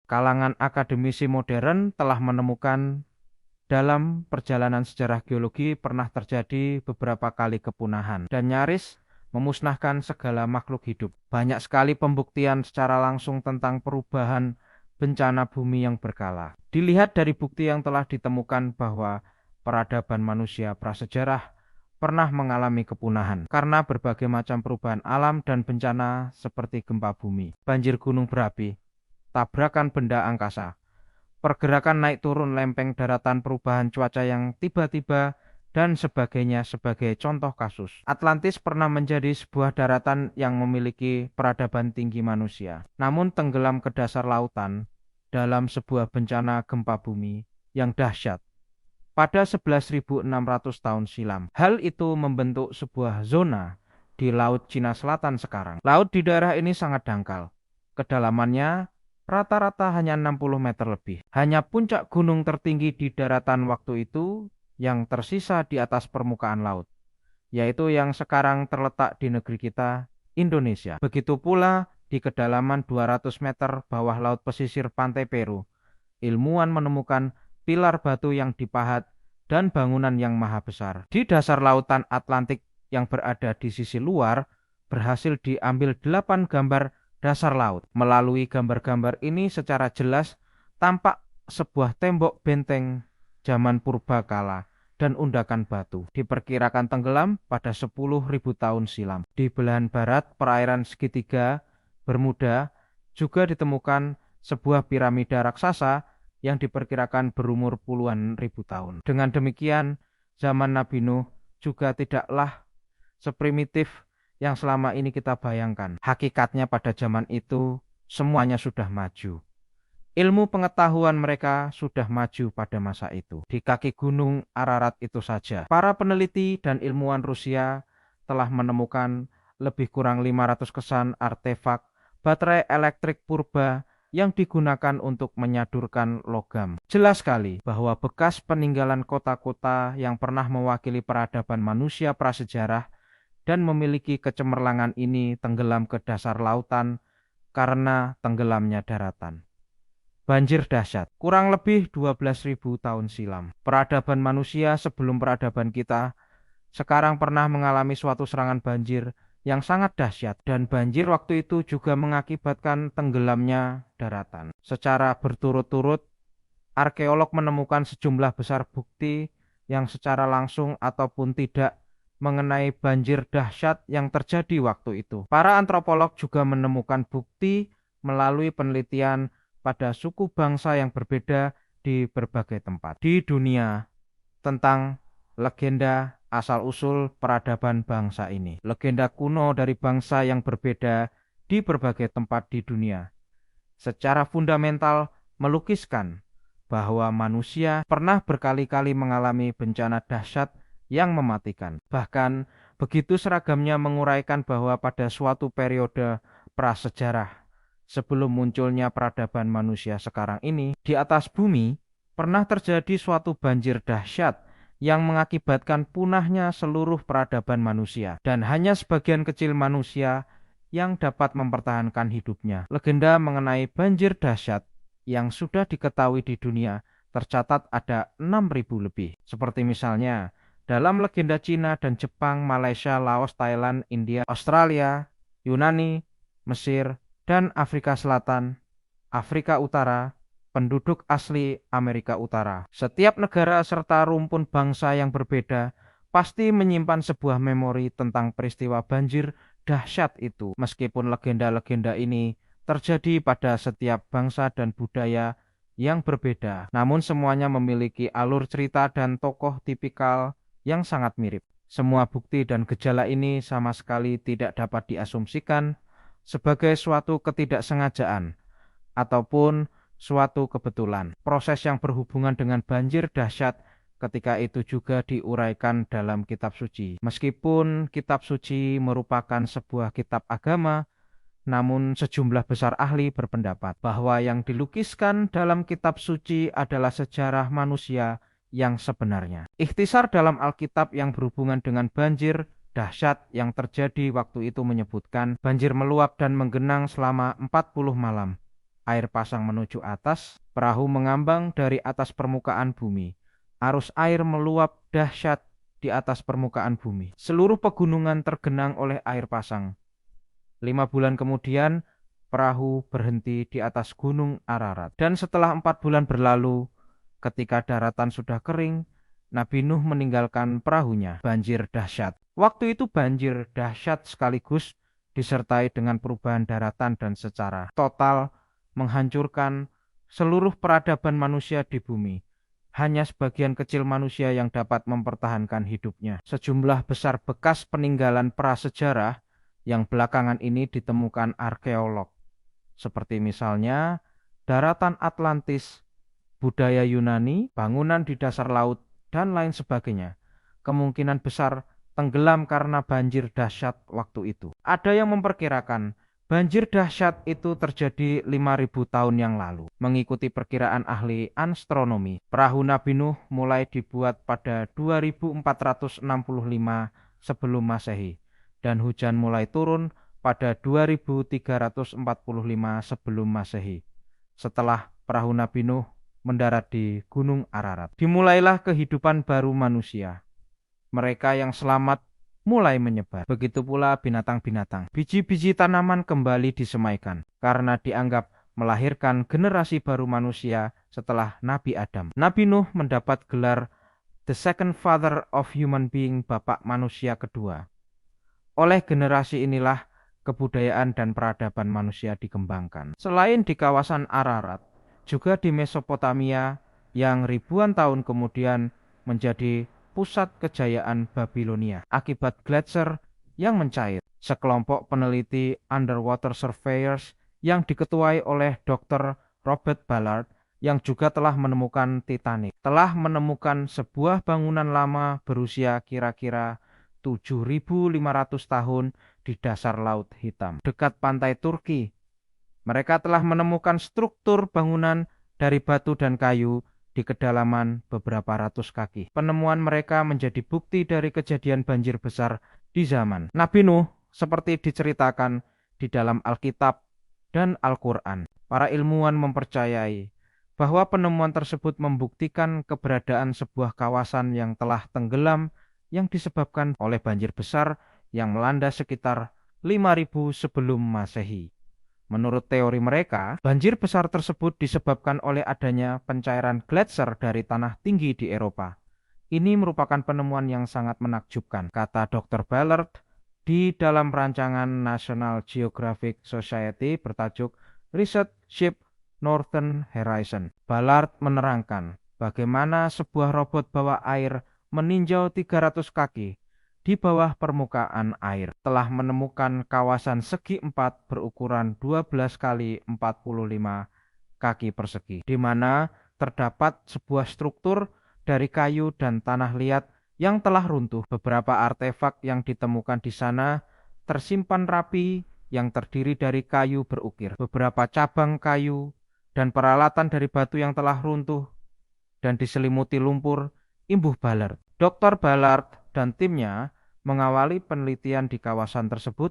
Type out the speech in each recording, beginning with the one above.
Kalangan akademisi modern telah menemukan dalam perjalanan sejarah geologi pernah terjadi beberapa kali kepunahan dan nyaris memusnahkan segala makhluk hidup. Banyak sekali pembuktian secara langsung tentang perubahan bencana bumi yang berkala. Dilihat dari bukti yang telah ditemukan bahwa peradaban manusia prasejarah pernah mengalami kepunahan karena berbagai macam perubahan alam dan bencana seperti gempa bumi, banjir gunung berapi, tabrakan benda angkasa, pergerakan naik turun lempeng daratan, perubahan cuaca yang tiba-tiba, dan sebagainya sebagai contoh kasus. Atlantis pernah menjadi sebuah daratan yang memiliki peradaban tinggi manusia, namun tenggelam ke dasar lautan dalam sebuah bencana gempa bumi yang dahsyat pada 11.600 tahun silam. Hal itu membentuk sebuah zona di Laut Cina Selatan sekarang. Laut di daerah ini sangat dangkal. Kedalamannya rata-rata hanya 60 meter lebih. Hanya puncak gunung tertinggi di daratan waktu itu yang tersisa di atas permukaan laut, yaitu yang sekarang terletak di negeri kita, Indonesia. Begitu pula di kedalaman 200 meter bawah laut pesisir pantai Peru, ilmuwan menemukan pilar batu yang dipahat dan bangunan yang maha besar. Di dasar lautan Atlantik yang berada di sisi luar, berhasil diambil 8 gambar dasar laut. Melalui gambar-gambar ini secara jelas tampak sebuah tembok benteng zaman purba kala dan undakan batu. Diperkirakan tenggelam pada 10.000 tahun silam. Di belahan barat perairan segitiga Bermuda juga ditemukan sebuah piramida raksasa yang diperkirakan berumur puluhan ribu tahun. Dengan demikian, zaman Nabi Nuh juga tidaklah seprimitif yang selama ini kita bayangkan. Hakikatnya pada zaman itu semuanya sudah maju. Ilmu pengetahuan mereka sudah maju pada masa itu. Di kaki gunung Ararat itu saja, para peneliti dan ilmuwan Rusia telah menemukan lebih kurang 500 kesan artefak baterai elektrik purba yang digunakan untuk menyadurkan logam. Jelas sekali bahwa bekas peninggalan kota-kota yang pernah mewakili peradaban manusia prasejarah dan memiliki kecemerlangan ini tenggelam ke dasar lautan karena tenggelamnya daratan. Banjir dahsyat, kurang lebih 12.000 tahun silam. Peradaban manusia sebelum peradaban kita sekarang pernah mengalami suatu serangan banjir yang sangat dahsyat, dan banjir waktu itu juga mengakibatkan tenggelamnya daratan. Secara berturut-turut, arkeolog menemukan sejumlah besar bukti yang secara langsung ataupun tidak mengenai banjir dahsyat yang terjadi waktu itu. Para antropolog juga menemukan bukti melalui penelitian pada suku bangsa yang berbeda di berbagai tempat di dunia tentang legenda asal-usul peradaban bangsa ini. Legenda kuno dari bangsa yang berbeda di berbagai tempat di dunia secara fundamental melukiskan bahwa manusia pernah berkali-kali mengalami bencana dahsyat yang mematikan. Bahkan begitu seragamnya menguraikan bahwa pada suatu periode prasejarah sebelum munculnya peradaban manusia sekarang ini, di atas bumi pernah terjadi suatu banjir dahsyat yang mengakibatkan punahnya seluruh peradaban manusia, dan hanya sebagian kecil manusia yang dapat mempertahankan hidupnya. Legenda mengenai banjir dahsyat yang sudah diketahui di dunia tercatat ada 6.000 lebih. Seperti misalnya dalam legenda Cina dan Jepang, Malaysia, Laos, Thailand, India, Australia, Yunani, Mesir, dan Afrika Selatan, Afrika Utara, penduduk asli Amerika Utara. Setiap negara serta rumpun bangsa yang berbeda pasti menyimpan sebuah memori tentang peristiwa banjir dahsyat itu. Meskipun legenda-legenda ini terjadi pada setiap bangsa dan budaya yang berbeda, namun semuanya memiliki alur cerita dan tokoh tipikal yang sangat mirip. Semua bukti dan gejala ini sama sekali tidak dapat diasumsikan sebagai suatu ketidaksengajaan ataupun suatu kebetulan. Proses yang berhubungan dengan banjir dahsyat ketika itu juga diuraikan dalam kitab suci. Meskipun kitab suci merupakan sebuah kitab agama, namun sejumlah besar ahli berpendapat bahwa yang dilukiskan dalam kitab suci adalah sejarah manusia yang sebenarnya. Ikhtisar dalam Alkitab yang berhubungan dengan banjir dahsyat yang terjadi waktu itu menyebutkan banjir meluap dan menggenang selama 40 malam air pasang menuju atas, perahu mengambang dari atas permukaan bumi. Arus air meluap dahsyat di atas permukaan bumi. Seluruh pegunungan tergenang oleh air pasang. 5 bulan kemudian, perahu berhenti di atas gunung Ararat. Dan setelah 4 bulan berlalu, ketika daratan sudah kering, Nabi Nuh meninggalkan perahunya. Banjir dahsyat. Waktu itu banjir dahsyat sekaligus disertai dengan perubahan daratan dan secara total menghancurkan seluruh peradaban manusia di bumi. Hanya sebagian kecil manusia yang dapat mempertahankan hidupnya. Sejumlah besar bekas peninggalan prasejarah yang belakangan ini ditemukan arkeolog, seperti misalnya daratan Atlantis, budaya Yunani, bangunan di dasar laut, dan lain sebagainya, kemungkinan besar tenggelam karena banjir dahsyat waktu itu. Ada yang memperkirakan banjir dahsyat itu terjadi 5.000 tahun yang lalu. Mengikuti perkiraan ahli astronomi, perahu Nabi Nuh mulai dibuat pada 2465 sebelum Masehi, dan hujan mulai turun pada 2345 sebelum Masehi. Setelah perahu Nabi Nuh mendarat di Gunung Ararat, dimulailah kehidupan baru manusia. Mereka yang selamat mulai menyebar. Begitu pula binatang-binatang. Biji-biji tanaman kembali disemaikan karena dianggap melahirkan generasi baru manusia setelah Nabi Adam. Nabi Nuh mendapat gelar The Second Father of Human Being, Bapak manusia kedua. Oleh generasi inilah kebudayaan dan peradaban manusia dikembangkan. Selain di kawasan Ararat, juga di Mesopotamia yang ribuan tahun kemudian menjadi pusat kejayaan Babilonia akibat gletser yang mencair. Sekelompok peneliti underwater surveyors yang diketuai oleh Dr. Robert Ballard yang juga telah menemukan Titanic, telah menemukan sebuah bangunan lama berusia kira-kira 7.500 tahun di dasar Laut Hitam, dekat pantai Turki. Mereka telah menemukan struktur bangunan dari batu dan kayu di kedalaman beberapa ratus kaki. Penemuan mereka menjadi bukti dari kejadian banjir besar di zaman Nabi Nuh seperti diceritakan di dalam Alkitab dan Al-Quran. Para ilmuwan mempercayai bahwa penemuan tersebut membuktikan keberadaan sebuah kawasan yang telah tenggelam yang disebabkan oleh banjir besar yang melanda sekitar 5.000 sebelum Masehi. Menurut teori mereka, banjir besar tersebut disebabkan oleh adanya pencairan gletser dari tanah tinggi di Eropa. Ini merupakan penemuan yang sangat menakjubkan, kata Dr. Ballard di dalam rancangan National Geographic Society bertajuk Research Ship Northern Horizon. Ballard menerangkan bagaimana sebuah robot bawah air meninjau 300 kaki di bawah permukaan air telah menemukan kawasan segi 4 berukuran 12 kali 45 kaki persegi, di mana terdapat sebuah struktur dari kayu dan tanah liat yang telah runtuh. Beberapa artefak yang ditemukan di sana tersimpan rapi yang terdiri dari kayu berukir, beberapa cabang kayu, dan peralatan dari batu yang telah runtuh dan diselimuti lumpur, imbuh Ballard. Dr. Ballard dan timnya mengawali penelitian di kawasan tersebut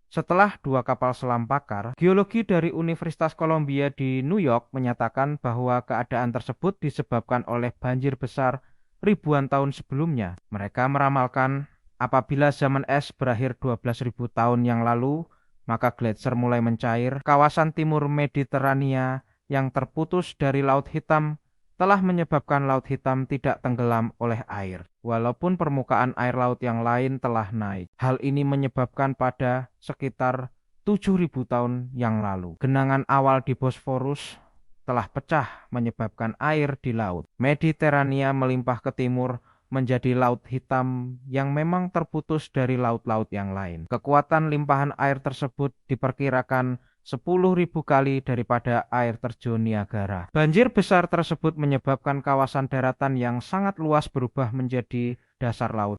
setelah 2 kapal selam pakar geologi dari Universitas Columbia di New York menyatakan bahwa keadaan tersebut disebabkan oleh banjir besar ribuan tahun sebelumnya. Mereka meramalkan apabila zaman es berakhir 12.000 tahun yang lalu, maka gletser mulai mencair. Kawasan timur Mediterania yang terputus dari Laut Hitam telah menyebabkan Laut Hitam tidak tenggelam oleh air, walaupun permukaan air laut yang lain telah naik. Hal ini menyebabkan pada sekitar 7.000 tahun yang lalu, genangan awal di Bosphorus telah pecah menyebabkan air di laut Mediterania melimpah ke timur menjadi Laut Hitam yang memang terputus dari laut-laut yang lain. Kekuatan limpahan air tersebut diperkirakan 10.000 kali daripada air terjun Niagara. Banjir besar tersebut menyebabkan kawasan daratan yang sangat luas berubah menjadi dasar laut.